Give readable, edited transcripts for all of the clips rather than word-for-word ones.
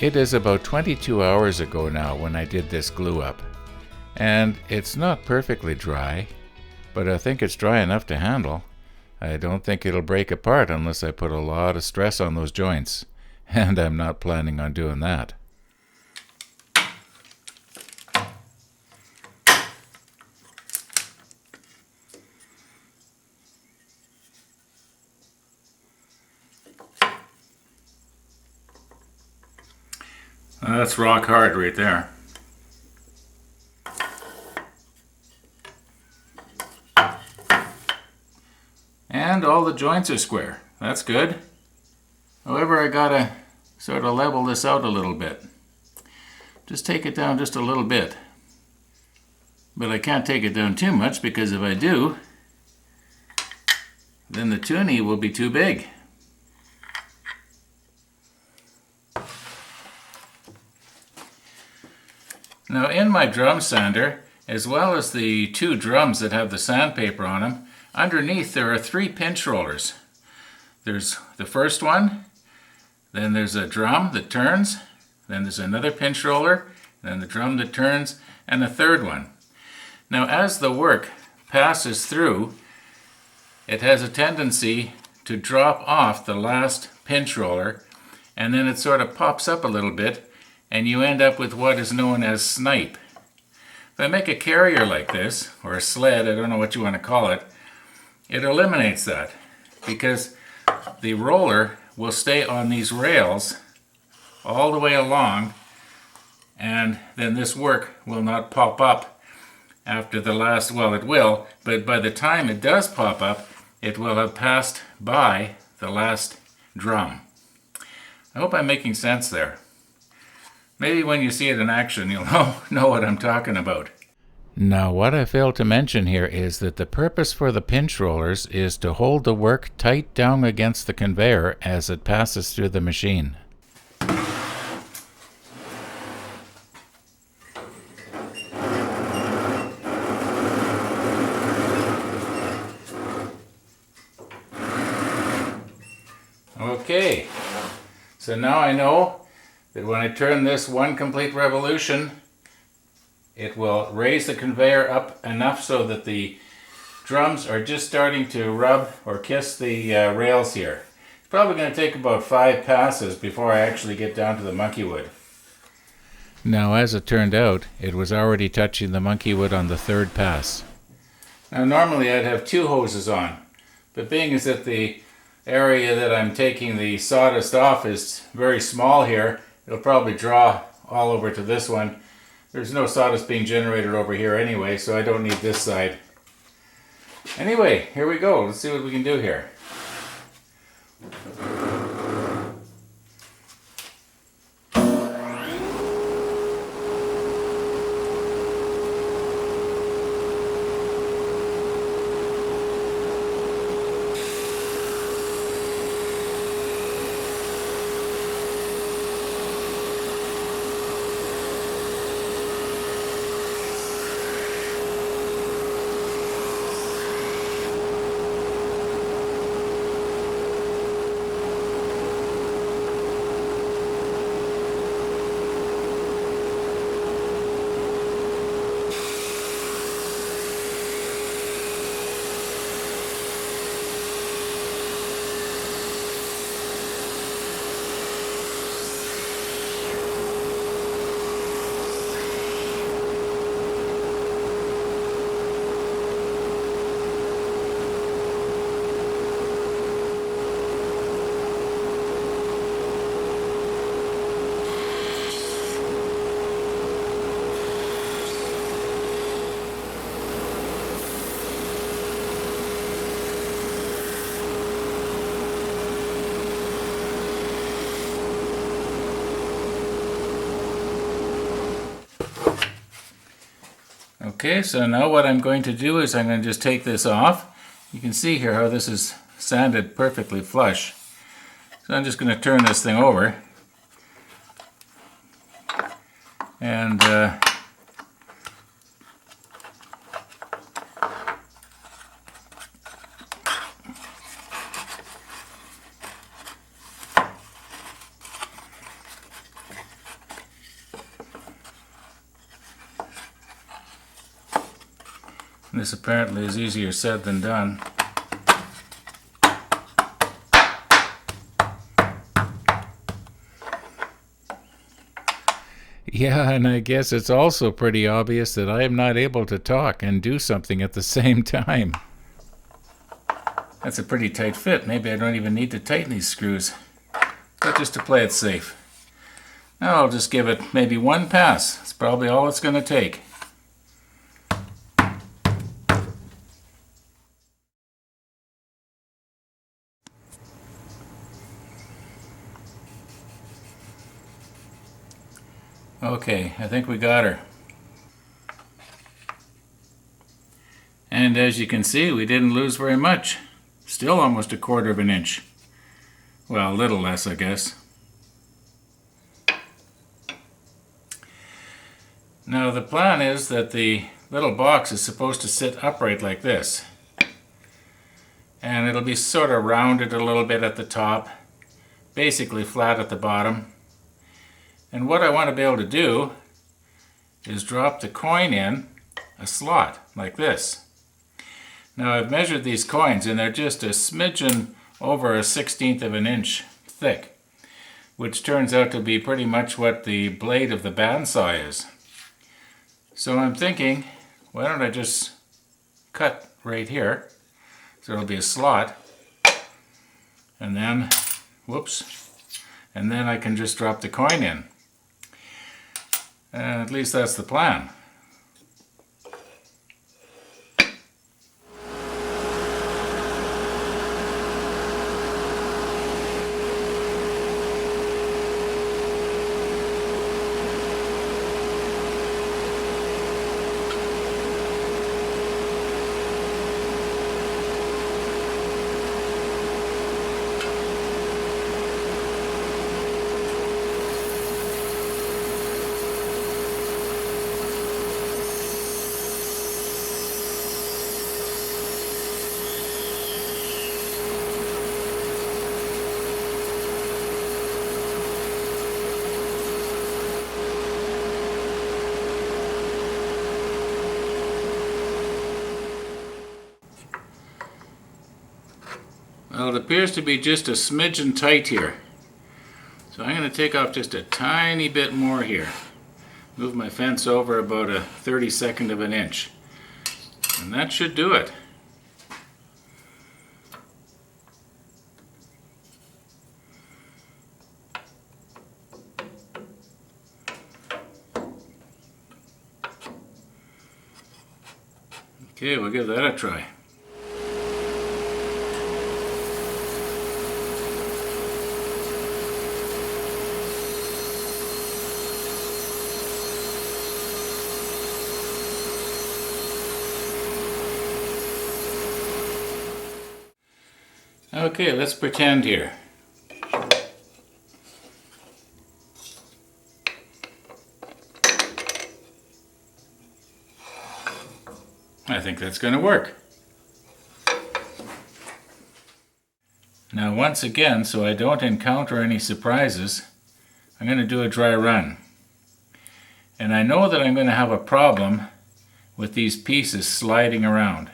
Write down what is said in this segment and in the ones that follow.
It is about 22 hours ago now when I did this glue up, and it's not perfectly dry, but I think it's dry enough to handle. I don't think it'll break apart unless I put a lot of stress on those joints, and I'm not planning on doing that. That's rock hard right there. And all the joints are square. That's good. However, I gotta sort of level this out a little bit. Just take it down just a little bit. But I can't take it down too much because if I do, then the toonie will be too big. Now in my drum sander, as well as the two drums that have the sandpaper on them, underneath there are 3 pinch rollers. There's the first one, then there's a drum that turns, then there's another pinch roller, then the drum that turns, and a third one. Now as the work passes through, it has a tendency to drop off the last pinch roller, and then it sort of pops up a little bit, and you end up with what is known as snipe. If I make a carrier like this, or a sled, I don't know what you want to call it, it eliminates that because the roller will stay on these rails all the way along, and then this work will not pop up after the last, well it will, but by the time it does pop up, it will have passed by the last drum. I hope I'm making sense there. Maybe when you see it in action, you'll know what I'm talking about. Now, what I failed to mention here is that the purpose for the pinch rollers is to hold the work tight down against the conveyor as it passes through the machine. Okay, so now I know that when I turn this one complete revolution, it will raise the conveyor up enough so that the drums are just starting to rub or kiss the rails here. It's probably going to take about 5 passes before I actually get down to the monkey wood. Now, as it turned out, it was already touching the monkey wood on the 3rd pass. Now, normally I'd have 2 hoses on, but being as that the area that I'm taking the sawdust off is very small here, it'll probably draw all over to this one. There's no sawdust being generated over here anyway, so I don't need this side. Anyway, here we go. Let's see what we can do here. Okay, so now what I'm going to do is I'm going to just take this off. You can see here how this is sanded perfectly flush. So I'm just going to turn this thing over. And This apparently is easier said than done. Yeah, and I guess it's also pretty obvious that I am not able to talk and do something at the same time. That's a pretty tight fit. Maybe I don't even need to tighten these screws, but just to play it safe. Now I'll just give it maybe one pass. That's probably all it's going to take. Okay, I think we got her. And as you can see, we didn't lose very much. Still almost 1/4 of an inch. Well, a little less, I guess. Now the plan is that the little box is supposed to sit upright like this. And it'll be sort of rounded a little bit at the top, basically flat at the bottom. And what I want to be able to do is drop the coin in a slot like this. Now I've measured these coins and they're just a smidgen over 1/16 of an inch thick, which turns out to be pretty much what the blade of the bandsaw is. So I'm thinking, why don't I just cut right here, so it'll be a slot, and then, whoops, and then I can just drop the coin in. At least that's the plan. Well, it appears to be just a smidgen tight here. So I'm going to take off just a tiny bit more here. Move my fence over about 1/32 of an inch. And that should do it. Okay, we'll give that a try. Okay, let's pretend here. I think that's going to work. Now once again, so I don't encounter any surprises, I'm going to do a dry run. And I know that I'm going to have a problem with these pieces sliding around.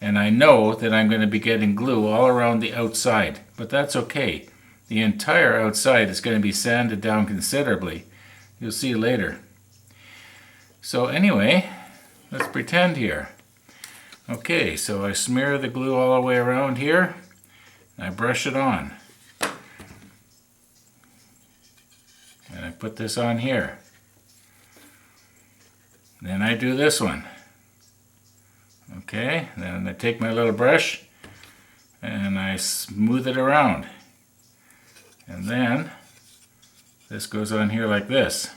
And I know that I'm going to be getting glue all around the outside, but that's okay. The entire outside is going to be sanded down considerably. You'll see later. So anyway, let's pretend here. Okay, so I smear the glue all the way around here, and I brush it on. And I put this on here. Then I do this one. Okay, then I take my little brush and I smooth it around. And then this goes on here like this.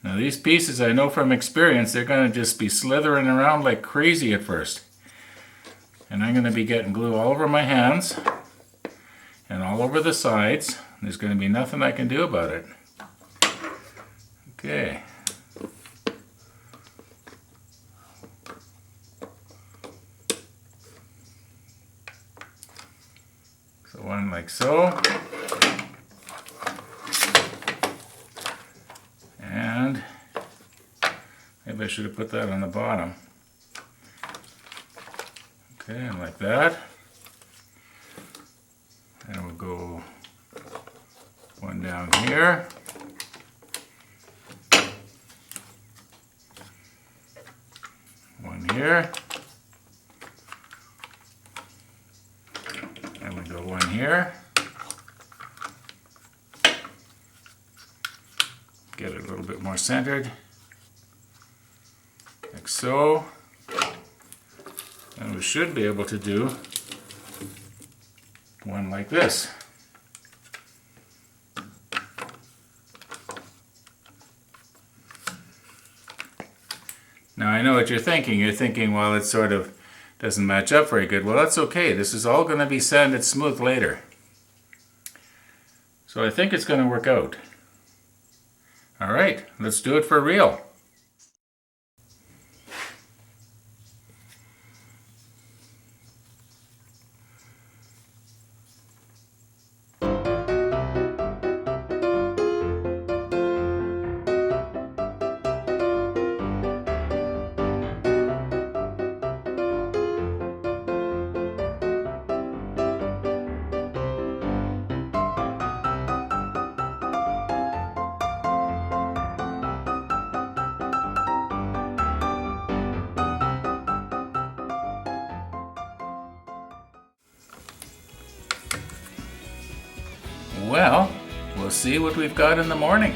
Now these pieces, I know from experience, they're going to just be slithering around like crazy at first. And I'm going to be getting glue all over my hands and all over the sides. There's going to be nothing I can do about it. Okay. So one like so. And maybe I should have put that on the bottom. Okay, and like that. And we'll go one down here. One here. And we go one here. Get it a little bit more centered. Like so. And we should be able to do one like this. Now I know what you're thinking. You're thinking, well, it sort of doesn't match up very good. Well, that's okay. This is all going to be sanded smooth later. So I think it's going to work out. All right, let's do it for real. Well, we'll see what we've got in the morning.